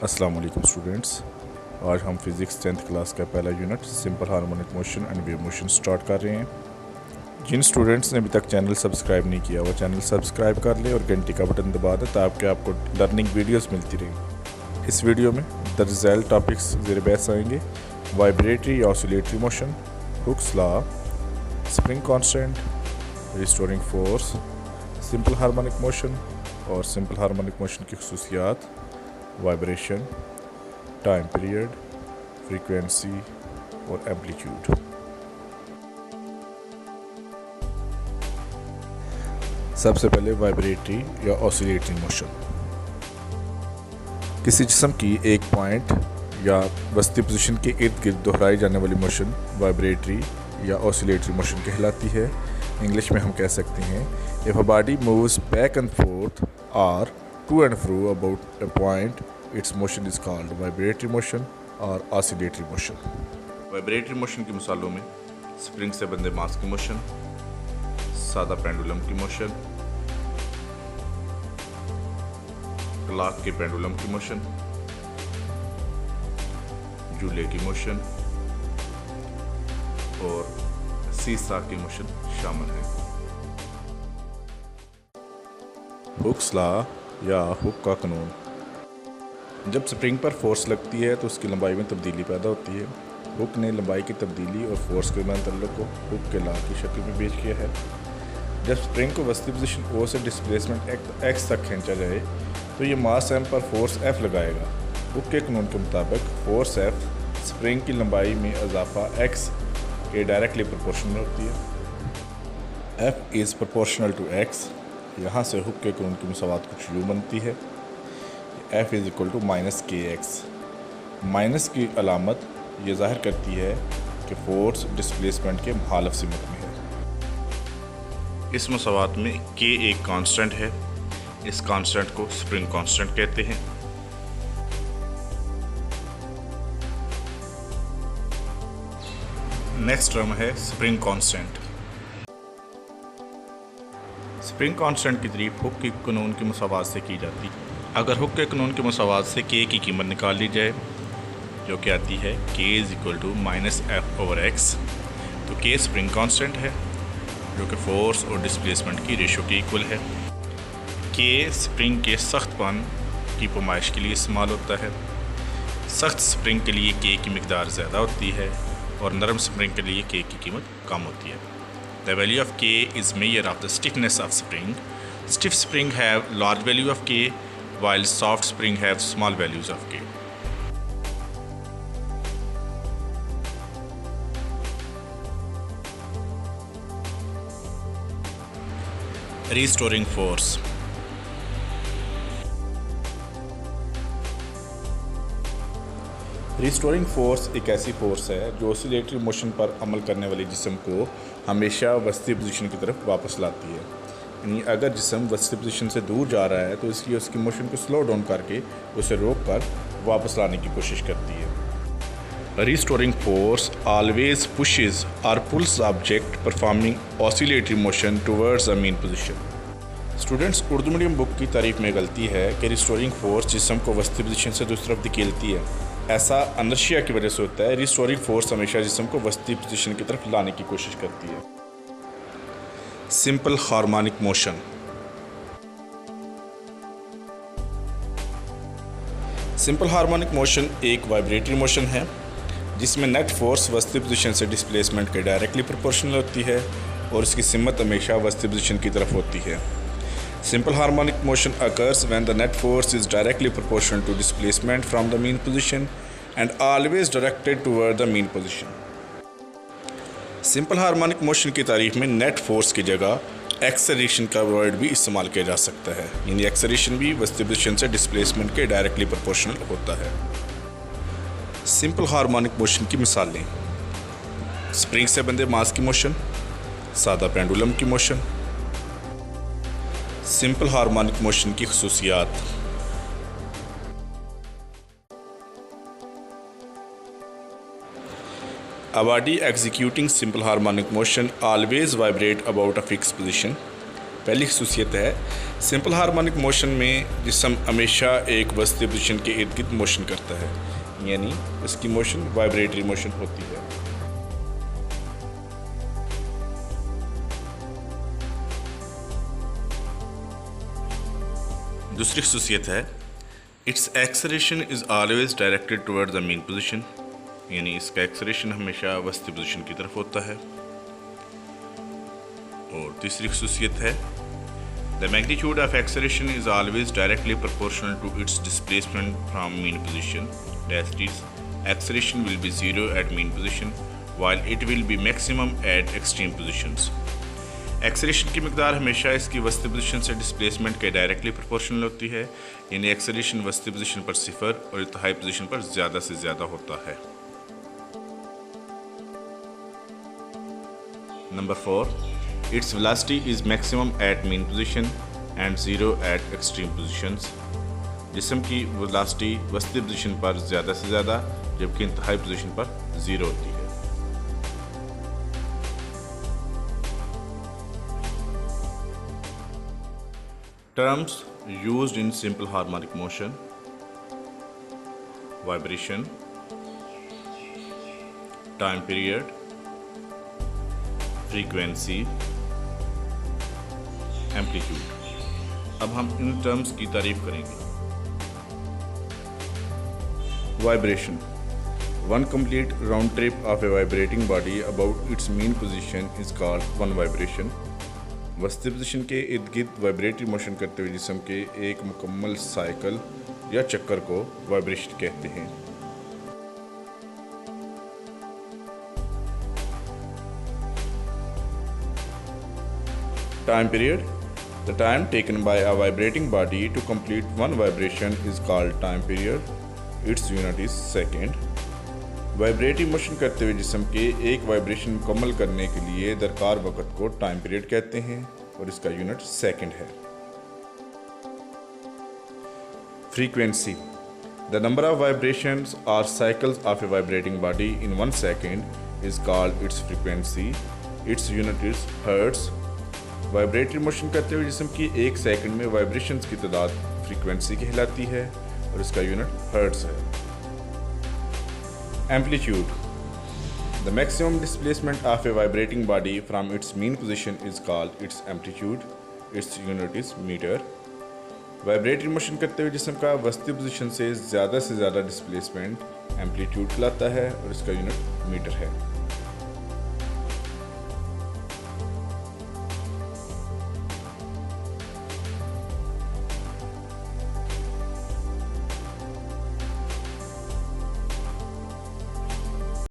अस्सलाम वालेकुम स्टूडेंट्स। आज हम फिज़िक्स 10th क्लास का पहला unit simple harmonic motion and wave motion start कर रहे हैं। जिन स्टूडेंट्स ने अभी तक चैनल सब्सक्राइब नहीं किया वो चैनल सब्सक्राइब कर ले और घंटी का बटन दबा दें ताकि आपको लर्निंग वीडियोस मिलती रहे। इस वीडियो में द रिजल्ट टॉपिक्स ज़ेर बहस आएंगे: वाइब्रेटरी या oscillatory motion, Hooke's law, spring constant, restoring force, simple harmonic motion और सिंपल हार्मोनिक मोशन की खसूसियात, वाइब्रेशन, टाइम पीरियड, फ्रीक्वेंसी और एम्पलीट्यूड। सबसे पहले वाइब्रेटरी या ऑसिलेटरी मोशन। किसी जिस्म की एक पॉइंट या वस्ती पोजीशन के इर्द गिर्द दोहराई जाने वाली मोशन वाइब्रेटरी या ऑसिलेटरी मोशन कहलाती है। इंग्लिश में हम कह सकते हैं if a body moves back and fourth और to and fro about a point, its motion is called vibratory motion or oscillatory motion. Vibratory motion की मिसालों में स्प्रिंग से बंधे मास की मोशन, सादा पेंडुलम की मोशन, क्लॉक के पेंडुलम की मोशन, झूले की मोशन और सीसा की मोशन शामिल है। हुक्स लॉ या हुक का कानून। जब स्प्रिंग पर फोर्स लगती है तो उसकी लंबाई में तब्दीली पैदा होती है। हुक ने लंबाई की तब्दीली और फोर्स के दरमियान ताल्लुक को हुक के लॉ की शक्ल में पेश किया है। जब स्प्रिंग को वस्ती पोजीशन O से डिस्प्लेसमेंट x तक खींचा जाए तो ये मास m पर फोर्स F लगाएगा। हुक के कानून के मुताबिक फोर्स F स्प्रिंग की लंबाई में इजाफा x के डायरेक्टली प्रोपोर्शनल होती है। F is proportional to x। यहाँ से हुक के कानून की मुसावात कुछ यूँ बनती है: F is equal to minus K x. Minus की अलामत ये ज़ाहिर करती है कि फोर्स डिस्प्लेसमेंट के मुखालिफ सिमत में है। इस मुसावात में K एक कांस्टेंट है। इस कांस्टेंट को स्प्रिंग कांस्टेंट कहते हैं। नेक्स्ट टर्म है स्प्रिंग कांस्टेंट। स्प्रिंग कांस्टेंट की तारीफ हुक के कानून की मुसावात से की जाती है। अगर हुक के कानून की मुसावात से K की कीमत निकाल ली जाए जो कि आती है K is equal to minus F over x, तो K स्प्रिंग कांस्टेंट है जो कि फोर्स और डिस्प्लेसमेंट की रेशो के इक्वल है। K स्प्रिंग के सख्तपन की पैमाइश के लिए इस्तेमाल होता है। सख्त स्प्रिंग के लिए K की मिकदार ज़्यादा होती है और नरम स्प्रिंग के लिए K की कीमत कम होती है। The value of K is measure of the stiffness of spring. Stiff spring have large value of K, while soft spring have small values of K. Restoring force. Restoring force एक ऐसी force है जो oscillatory motion पर अमल करने वाले जिस्म को हमेशा वस्ती पोजीशन की तरफ वापस लाती है। यानी अगर जिस्म वस्ती पोजीशन से दूर जा रहा है तो इसलिए उसकी मोशन को स्लो डाउन करके उसे रोक कर वापस लाने की कोशिश करती है। रिस्टोरिंग फोर्स ऑलवेज पुशेस और pulls object performing oscillatory motion towards the mean position. Students, Urdu medium book की तारीफ में गलती है कि रिस्टोरिंग फोर्स जिस्म को वस्ती पोजीशन से दूसरी तरफ धकेलती है। ऐसा अनर्शिया की वजह से होता है। रिस्टोरिंग फोर्स हमेशा जिस्म को वस्ती पोजीशन की तरफ लाने की कोशिश करती है। Simple harmonic motion. Simple harmonic motion एक वाइब्रेटरी मोशन है जिसमें नेट फोर्स वस्ती पोजीशन से डिस्प्लेसमेंट के डायरेक्टली प्रोपोर्शनल होती है और इसकी सिमत हमेशा वस्ती पोजीशन की तरफ होती है। Simple harmonic motion occurs when the net force is directly proportional to displacement from the mean position and always directed toward the mean position. Simple harmonic motion की तारीफ में नेट फोर्स की जगह एक्सेलरेशन का वर्ड भी इस्तेमाल किया जा सकता है। यानी एक्सेलरेशन भी वस्ती पोजीशन से डिस्प्लेसमेंट के डायरेक्टली प्रोपोर्शनल होता है। सिंपल हार्मोनिक मोशन की मिसालें: स्प्रिंग से बंधे मास की मोशन, सादा पेंडुलम की मोशन। सिंपल हार्मोनिक मोशन की खसूसियात। A body executing simple harmonic motion always vibrate about a fixed position. पहली खसूसियत है सिंपल हार्मोनिक मोशन में जिस्म हमेशा एक वस्ती पोजीशन के इर्द गिर्द मोशन करता है, यानी इसकी मोशन वाइब्रेटरी मोशन होती है। दूसरी खसूसियत है it's acceleration is always directed toward the mean position, यानी इसका एक्सेलरेशन हमेशा वस्ती पोजीशन की तरफ होता है। और तीसरी खसूसियत है the magnitude of acceleration is always directly proportional to its displacement from mean position, that is acceleration will be zero at mean position while it will be maximum at extreme positions. Acceleration की मिकदार हमेशा इसकी वस्ती position से displacement के directly proportional होती है, यानी एक्सेलरेशन वस्ती पोजीशन पर 0 और इंतहाई पोजीशन पर ज़्यादा से ज़्यादा होता है। Number 4, its velocity is maximum at mean position and 0 at extreme positions. जिस्म की वेलोसिटी वस्ती पोजीशन पर ज़्यादा से ज़्यादा जबकि इंतहाई पोजीशन पर 0 होती है। Terms used in simple harmonic motion: vibration, time period, frequency, amplitude। अब हम इन टर्म्स की तारीफ करेंगे। Vibration: one complete round trip of a vibrating body about its mean position is called one vibration। वस्ती position के इर्द गिर्द vibratory motion करते हुए जिस्म के एक मुकम्मल साइकिल या चक्कर को वाइब्रेशन कहते हैं। Time period: the time taken by a vibrating body to complete one vibration is called time period. Its unit is second. Vibratory motion करते हुए जिस्म के एक वाइब्रेशन मुकम्मल करने के लिए दरकार वक़्त को टाइम पीरियड कहते हैं और इसका यूनिट सेकंड है। Frequency: the number of vibrations और cycles of a vibrating body in 1 second is called its frequency. Its unit is hertz. Vibratory motion करते हुए जिस्म की एक सेकंड में वाइब्रेशंस की तादाद फ्रीक्वेंसी कहलाती है और इसका यूनिट हर्ट्ज है। Amplitude: the maximum displacement of a vibrating body from its mean position is called its amplitude. Its unit is meter. Vibratory motion करते हुए जिस्म का वस्ती पोजीशन से ज़्यादा डिस्प्लेसमेंट एम्पलीट्यूड कहलाता है और इसका यूनिट मीटर है।